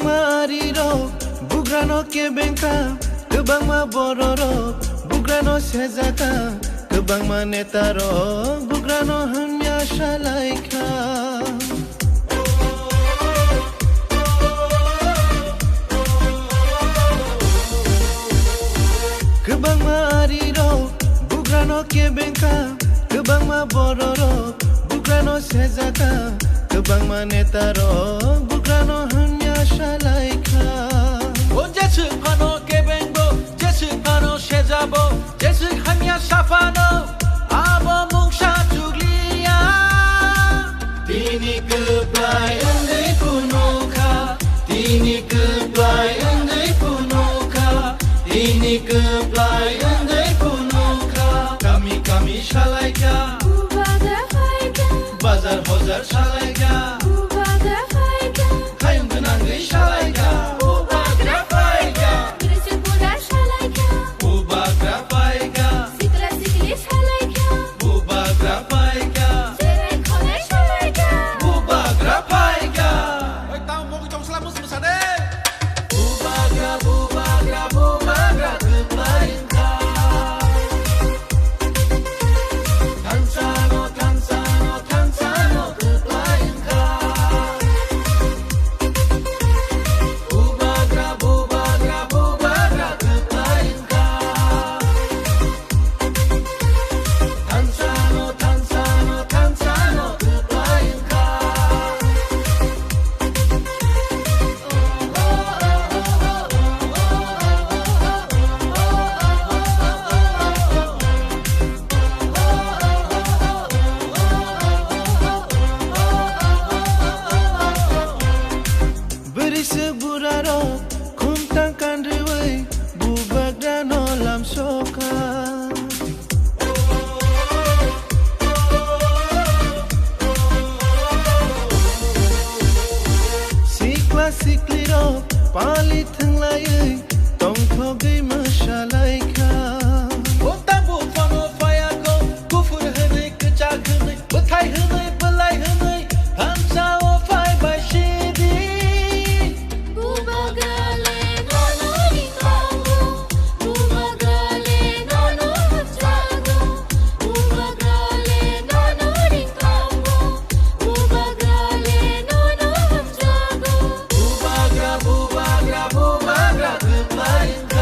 Kebangma arirok bugrano kebengka kebangma bororok bugrano sejaka kebangma netarok bugrano hamya shalaika Kebangma arirok bugrano kebengka kebangma bororok bugrano sejaka kebangma netarok bugrano hamya shalaika ও যেছে ফানো কেবেঙ্গো যেছে ফানো সেজাবো যেছে হামিয়া সাফানো আবো মুংসা চুগলিয়া Tini keplai andai kunoka Tini keplai andai kunoka Tini keplai andai kunoka Kami shalaika Bazar bazar hozar shalaika